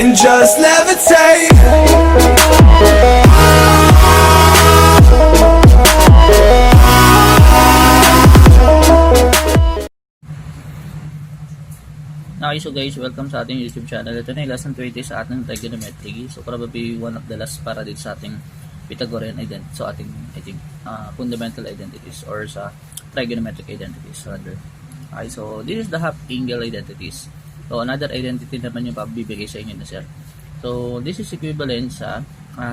and just levitate. Okay, so guys, welcome sa ating YouTube channel. Ito na yung lesson 20 sa ating trigonometry. So probably one of the last para din sa ating Pythagorean identity. So ating, fundamental identities or sa trigonometric identities rather. Okay, so this is the half angle identities. So another identity naman yung pabibigay sa inyo na sir. So this is equivalent sa,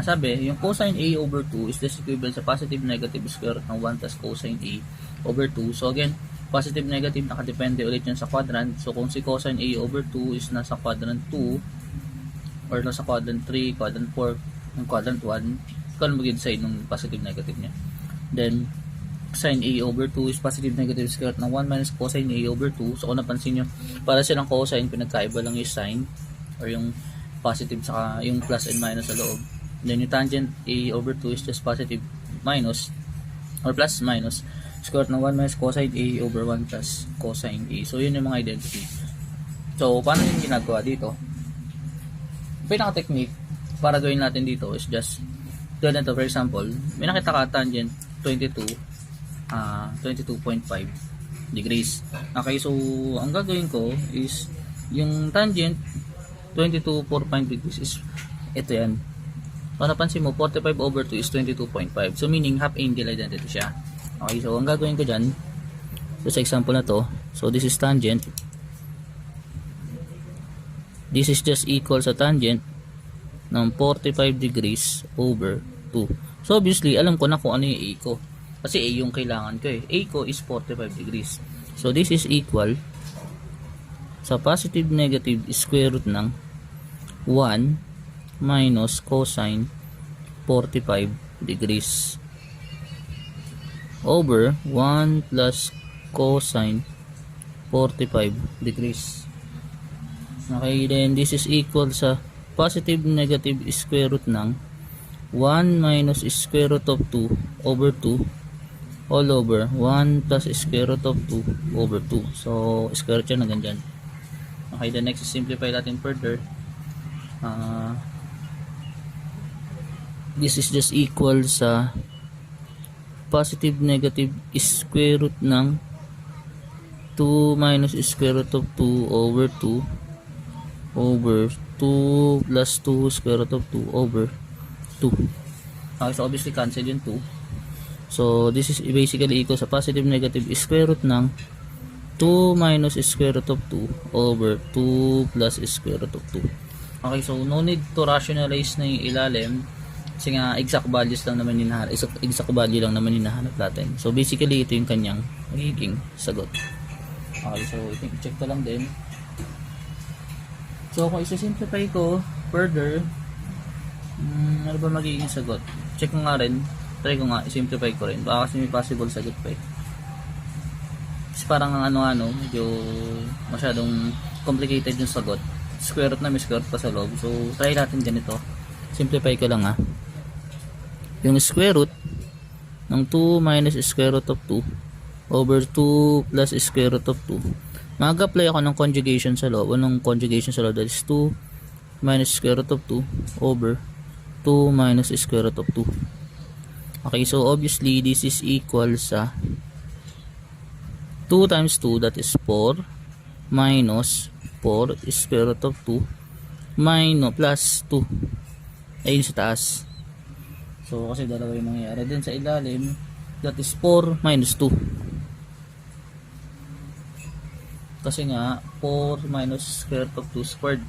sabi, yung cosine A over 2 is this equivalent sa positive negative square root ng 1 plus cosine A over 2. So again, positive negative nakadepende ulit yun sa quadrant. So kung si cosine A over 2 is nasa quadrant 2 or nasa quadrant 3, quadrant 4, ng quadrant 1, ikaw mag-decide ng positive negative niya. Then sin A over 2 is positive negative square root ng 1 minus cosine A over 2. So kung napansin nyo, para silang cosine, pinagkaiba lang yung sign or yung positive saka yung plus and minus sa loob. Then yung tangent A over 2 is just positive minus or plus minus square root ng 1 minus cosine A over 1 plus cosine A. So yun yung mga identity. So paano yung ginagawa dito? Pinaka-technique para gawin natin dito is just gawin natin, for example, may nakita ka tangent 22.5 degrees. Okay, so ang gagawin ko is yung tangent 22.5 degrees is ito yan. Kung napansin mo, 45 over 2 is 22.5. So meaning half angle identity siya. Okay, so ang gagawin ko dyan, so sa example na to, so this is tangent, this is just equal sa tangent ng 45 degrees over 2. So obviously, alam ko na kung ano yung A ko, kasi A yung kailangan ko eh. A ko is 45 degrees. So this is equal sa positive negative square root ng 1 minus cosine 45 degrees over 1 plus cosine 45 degrees. Okay, then this is equal sa positive negative square root ng 1 minus square root of 2 over 2 all over 1 plus square root of 2 over 2. So square root siya na ganyan. Okay, the next is simplify natin further. This is just equal sa positive negative square root ng 2 minus square root of 2 over 2 over 2 plus 2 square root of 2 over 2. Okay, so obviously cancel yung 2. So this is basically equal sa positive negative square root ng 2 minus square root of 2 over 2 plus square root of 2. Okay, so no need to rationalize na yung ilalim kasi nga exact values lang naman hinahanap, exact value lang naman hinahanap natin. So basically ito yung kanyang magiging sagot. Okay, so check ko lang din. So kung isa-simplify ko further, ano ba magiging sagot? Check ko nga rin, try ko nga, i-simplify ko rin. Baka kasi may possible sagot pa eh. Kasi parang ano, medyo masyadong complicated yung sagot. Square root na, may square root pa sa loob. So try natin ganito. Simplify ko lang yung square root ng 2 minus square root of 2 over 2 plus square root of 2. Mag-apply ako ng conjugation sa loob. Anong conjugation sa loob? That is 2 minus square root of 2 over 2 minus square root of 2. Okay, so obviously this is equal sa 2 times 2, that is 4 minus 4 square root of 2 minus plus 2 ayun sa taas. So kasi dalawa yung mangyayari din sa ilalim, that is 4 minus 2 kasi nga 4 minus square root of 2 squared.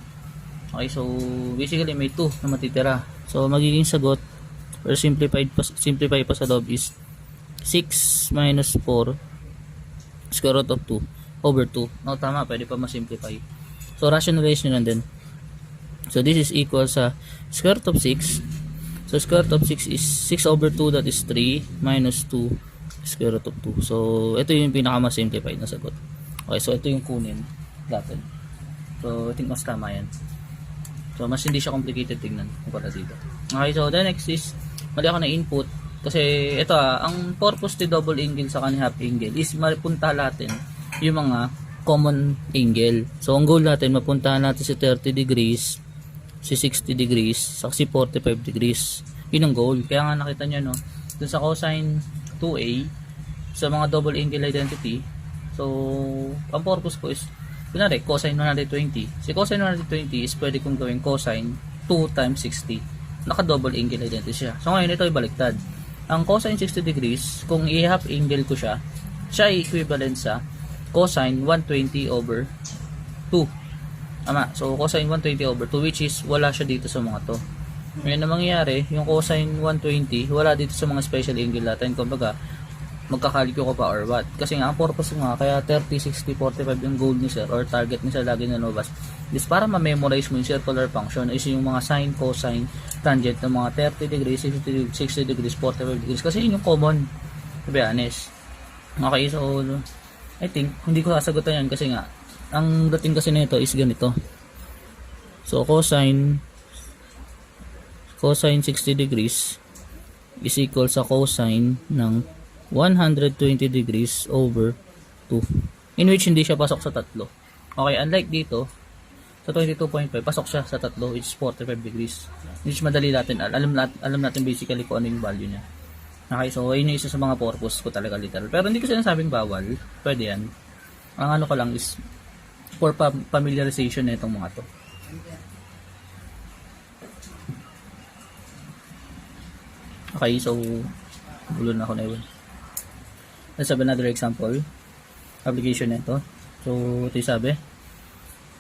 Okay, so basically may 2 na matitira. So magiging sagot or simplify pa sa loob is 6 minus 4 square root of 2 over 2. No, tama, pwede pa ma-simplify. So rationalize nyo lang din. So this is equal sa square root of 6. So square root of 6 is 6 over 2, that is 3 minus 2 square root of 2. So ito yung pinaka-simplified na sagot. Okay, so ito yung kunin natin. So I think mas tama yan. So mas hindi siya complicated tingnan kumpara dito. Okay, so the next is mali ako na input kasi ito ang purpose ni double angle sa kanya half angle is mapunta natin yung mga common angle. So ang goal natin mapuntahan natin si 30 degrees si 60 degrees, saka si 45 degrees. Yun ang goal. Kaya nga nakita nyo, no, dun sa cosine 2a, sa mga double angle identity, so, ang purpose ko is, kunwari, cosine 120. Si cosine 120 is pwede kong gawing cosine 2 times 60. Naka-double angle identity siya. So, ngayon ito ay baliktad. Ang cosine 60 degrees, kung i-half angle ko siya, siya ay equivalent sa cosine 120 over 2. Tama. So, cosine 120 over 2, which is wala siya dito sa mga to. Ngayon na mangyayari, yung cosine 120, wala dito sa mga special angle natin. Kumbaga, magkakalikyo ko pa or what. Kasi nga, ang purpose nga, kaya 30, 60, 45 yung goal ni sir or target ni sir lagi na lumabas is para ma-memorize mo yung circular function is yung mga sine, cosine, tangent ng mga 30 degrees, 60 degrees, 45 degrees. Kasi yun yung common, to be honest. Okay, so, I think, hindi ko sasagutan yan kasi nga, ang dating kasi nito is ganito. So, cosine 60 degrees is equal sa cosine ng 120 degrees over 2, in which hindi siya pasok sa tatlo. Okay, unlike dito sa 22.5, pasok siya sa tatlo, which is 45 degrees, which madali natin alam natin basically kung ano yung value niya. Okay, so yun yung isa sa mga purpose ko talaga literal, pero hindi ko sinasabing bawal, pwede yan. Ang ano ko lang is for familiarization na itong mga to. Okay, so gulo na ako na yun. Let's have another example. Application nito. So, ito yung sabi.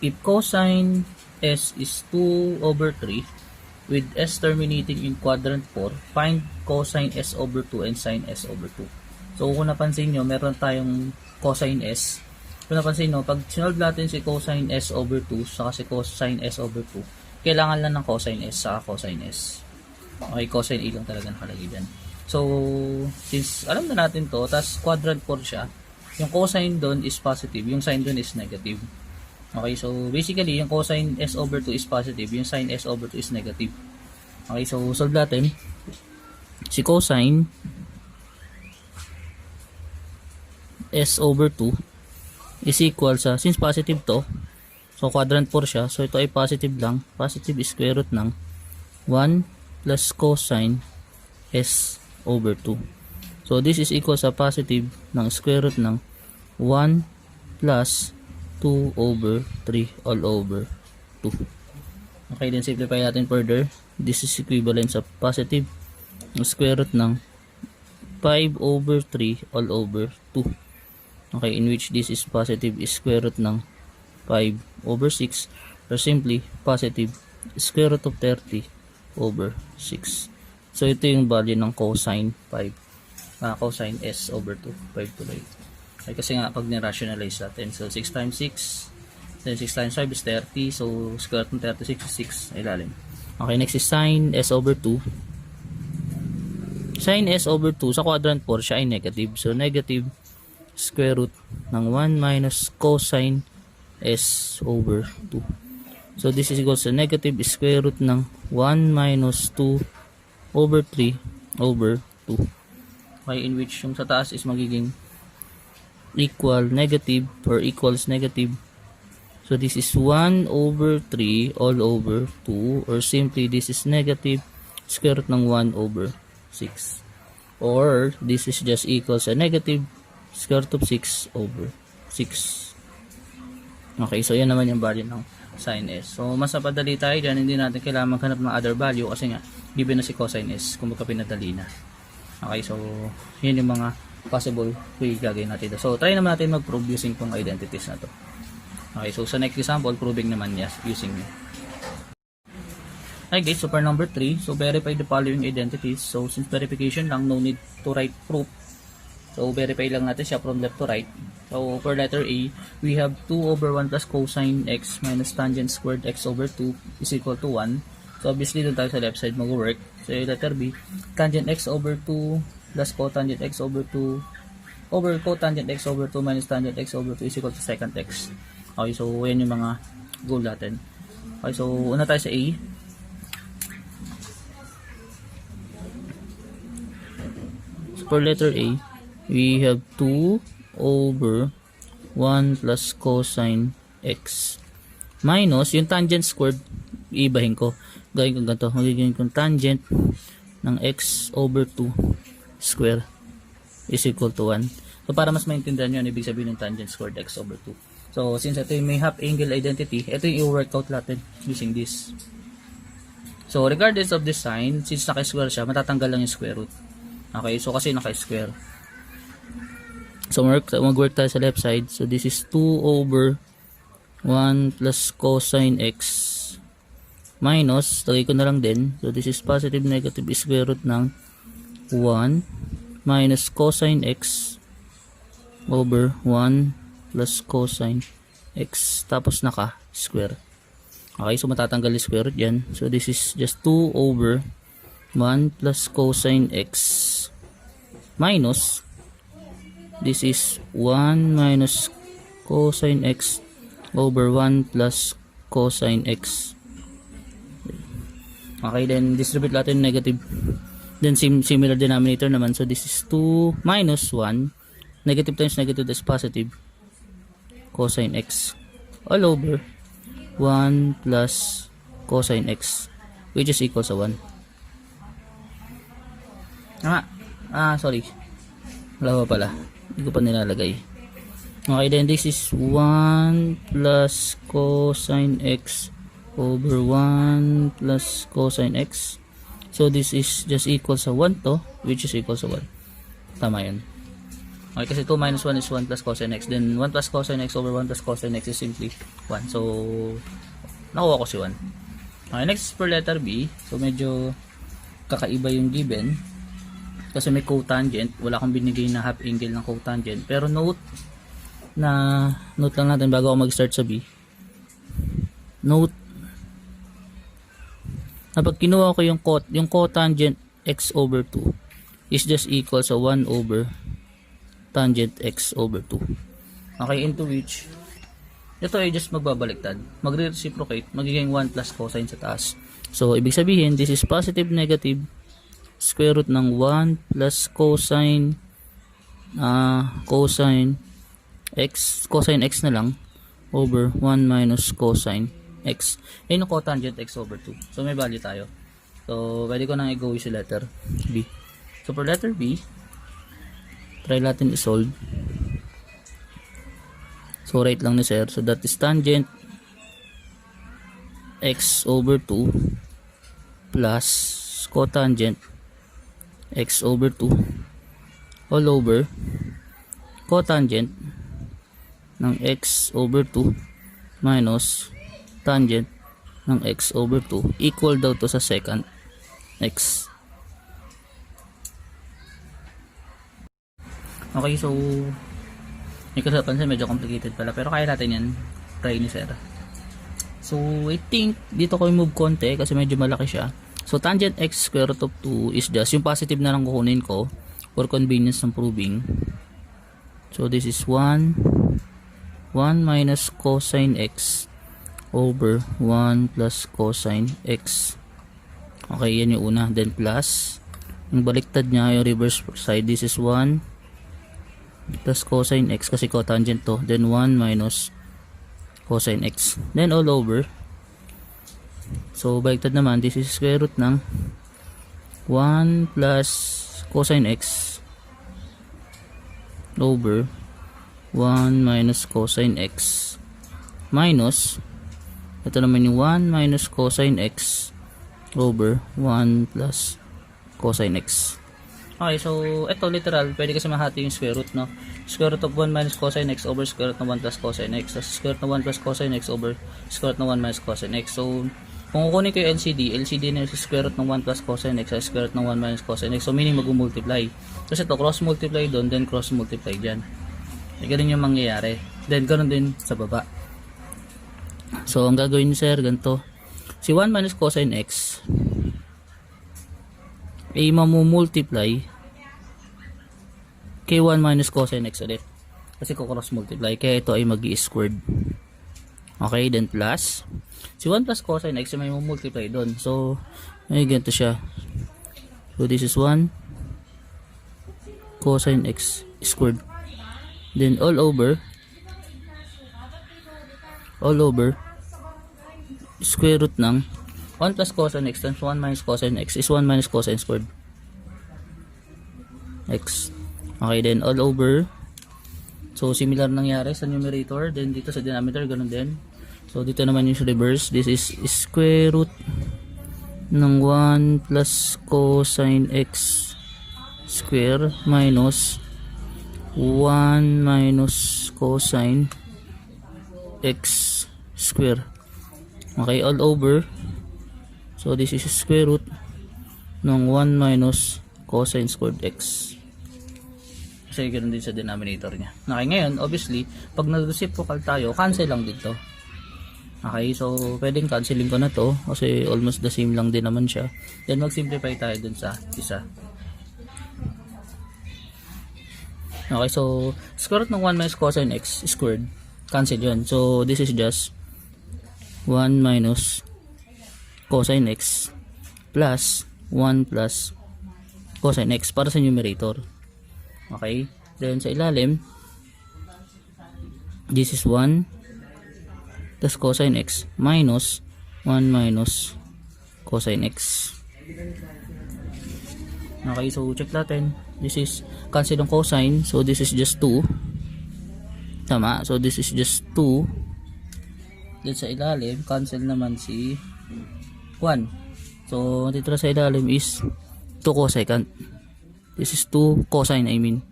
If cosine S is 2 over 3 with S terminating in quadrant 4, find cosine S over 2 and sine S over 2. So, kung napansin nyo, meron tayong cosine S. Kung napansin nyo, pag sinolve natin si cosine S over 2 saka si cosine S over 2, kailangan lang ng cosine S saka cosine S. Okay, cosine A lang talaga nakalagay dyan. So, since alam na natin to, tas quadrant 4 siya, yung cosine doon is positive, yung sine doon is negative. Okay, so basically, yung cosine S over 2 is positive, yung sine S over 2 is negative. Okay, so solve natin. Si cosine S over 2 is equal sa, since positive to, so quadrant 4 siya, so ito ay positive lang. Positive is square root ng 1 plus cosine S over 2. So this is equal sa positive ng square root ng 1 plus 2 over 3 all over 2. Okay, then simplify natin further. This is equivalent sa positive ng square root ng 5 over 3 all over 2. Okay, in which this is positive is square root ng 5 over 6, or simply positive square root of 30 over 6. So, ito yung value ng cosine 5. Cosine S over 2. 5 to 5. Okay, kasi nga, pag ni-rationalize natin. So, 6 times 6. Then, 6 times 5 is 30. So, square root ng 36 is 6. Ilalim. Okay, next is sine S over 2. Sine S over 2, sa quadrant 4, siya ay negative. So, negative square root ng 1 minus cosine S over 2. So, this is equal to negative square root ng 1 minus 2 over 3 over 2. Okay, in which yung sa taas is magiging equal negative or equals negative. So, this is 1 over 3 all over 2, or simply this is negative square root ng 1 over 6. Or, this is just equals a negative square root of 6 over 6. Okay, so yan naman yung value ng sine S. So, mas napadali tayo dyan. Hindi natin kailangan maghanap ng other value kasi nga, given na si cosine S, kumbaga pinadali na. Okay, so, yun yung mga possible way gagawin natin. So, try naman natin mag-prove using tong identities na to. Okay, so sa next example, proving naman yes, using it. Okay, so for number 3, so verify the following identities. So, since verification lang, no need to write proof. So, verify lang natin siya from left to right. So, for letter A, we have 2 over 1 plus cosine x minus tangent squared x over 2 is equal to 1. So, obviously, doon tayo sa left side mag-work. So, letter B, tangent x over 2 plus cotangent x over 2 over cotangent x over 2 minus tangent x over 2 is equal to secant x. Okay, so, yan yung mga goal natin. Okay, so, una tayo sa A. So, for letter A, we have 2 over 1 plus cosine x minus yung tangent squared iibahin ko. Gawin ko ganito. Magiging kong tangent ng x over 2 square is equal to 1. So, para mas maintindihan nyo, ibig sabihin ng tangent squared x over 2. So, since ito yung may half angle identity, ito yung i-workout natin using this. So, regardless of this sign, since naka-square siya, matatanggal lang yung square root. Okay, so kasi naka-square. So, mag-work tayo sa left side. So, this is 2 over 1 plus cosine x minus, lagay ko na lang din. So, this is positive, negative square root ng 1 minus cosine x over 1 plus cosine x. Tapos naka-square. Okay, so matatanggal yung square root yan. So, this is just 2 over 1 plus cosine x minus, this is 1 minus cosine x over 1 plus cosine x. Okay, then distribute natin negative. Then similar denominator naman. So, this is 2 minus 1. Negative times negative is positive. Cosine x all over 1 plus cosine x, which is equal sa 1. Sorry. Wala pa pala. Hindi ko pa nilalagay. Okay, then this is 1 plus cosine x over 1 plus cosine x. So, this is just equal sa 1 to, which is equal sa 1. Tama yun. Okay, kasi 2 minus 1 is 1 plus cosine x. Then, 1 plus cosine x over 1 plus cosine x is simply 1. So, nakuha ko si 1. Okay, next is for letter B. So, medyo kakaiba yung given. Kasi may cotangent. Wala akong binigay na half angle ng cotangent. Pero note lang natin bago ako mag-start sa B. Note na pag kinuha ko yung cotangent x over 2 is just equal sa 1 over tangent x over 2. Okay, into which ito ay just magbabaliktad. Magre-reciprocate, magiging 1 plus cosine sa taas. So, ibig sabihin, this is positive, negative, square root ng 1 plus cosine x na lang over 1 minus cosine x. Ayun yung cotangent x over 2. So, may value tayo. So, pwede ko nang i-go sa letter B. So, for letter B, try natin i-solve. So, right lang ni sir. So, that is tangent x over 2 plus cotangent x over 2 all over cotangent ng x over 2 minus tangent ng x over 2 equal daw to sa secant x. Okay, so may kasapansin medyo complicated pala pero kaya natin yan. Try ni sir. So I think dito ko i-move konti kasi medyo malaki siya. So tangent x square root of 2 is just yung positive na lang kukunin ko for convenience ng proving. So this is 1 minus cosine x over 1 plus cosine x. Okay, yan yung una. Then plus yung baliktad niya, yung reverse side, this is 1 plus cosine x kasi cotangent to, then 1 minus cosine x, then all over. So baliktad naman, this is square root ng 1 plus cosine x over 1 minus cosine x minus ito naman yung 1 minus cosine x over 1 plus cosine x. Okay, so ito literal, pwede kasi mahati yung square root, no? Square root of 1 minus cosine x over square root ng 1 plus cosine x. Tapos square root ng 1 plus cosine x over square root ng 1 minus cosine x. So, kung kukunin ko yung LCD na yung square root ng 1 plus cosine x ay square root ng 1 minus cosine x. So, meaning mag-multiply. Kasi ito, cross-multiply doon, then cross-multiply dyan. E, ganun yung mangyayari. Then, ganun din sa baba. So, ang gagawin ni sir, ganito. Si 1 minus cosine x ay mamumultiply kay 1 minus cosine x ulit. Kasi ko cross multiply. Kaya ito ay mag-i-squared. Okay, then plus. Si 1 plus cosine x ay may mamultiply doon. So, may ganito siya. So, this is 1 cosine x squared. Then, all over square root ng 1 plus cosine x times 1 minus cosine x is 1 minus cosine squared x. Okay, then all over. So similar nangyari sa numerator, then dito sa denominator ganun din. So dito naman yung reverse. This is square root ng 1 plus cosine x square minus 1 minus cosine x square. Okay, all over. So this is square root ng 1 minus cosine squared x. Kasi ganoon din sa denominator niya. Okay, ngayon, obviously, pag nag-reciprocal tayo, cancel lang dito. Okay, so pwedeng cancelin ko na to kasi almost the same lang din naman siya. Then mag-simplify tayo dun sa isa. Okay, so square root ng 1 minus cosine x squared, cancel yun. So this is just 1 minus cosine x plus 1 plus cosine x para sa numerator. Okay, then sa ilalim, this is 1 plus cosine x minus 1 minus cosine x. Okay, so check natin. This is cancel ng cosine, so this is just 2. Tama, so this is just 2. Then sa ilalim, cancel naman si 1. So dito sa ilalim is 2 cosecant. This is 2 cosine, I mean.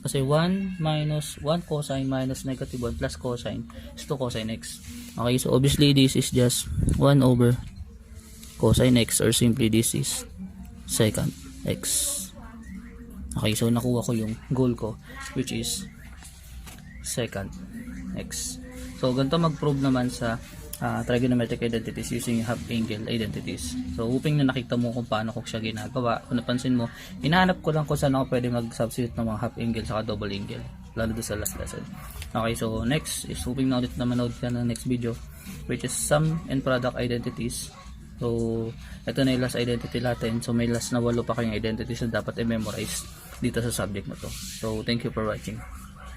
Kasi 1 minus 1 cosine minus negative 1 plus cosine is 2 cosine x. Okay, so obviously this is just 1 over cosine x, or simply this is secant x. Okay, so nakuha ko yung goal ko, which is secant x. So ganito mag-prove naman sa trigonometric identities using half angle identities. So hoping na nakita mo kung paano ko siya ginagawa. Kung napansin mo, hinahanap ko lang kung saan ako pwede mag-substitute ng mga half angle saka double angle, lalo doon sa last lesson. Okay, so next is hoping na ulit na manood ka ng next video, which is sum and product identities. So ito na yung last identity natin. So may last na 8 pa kayong identities na dapat i-memorize dito sa subject na to. So thank you for watching.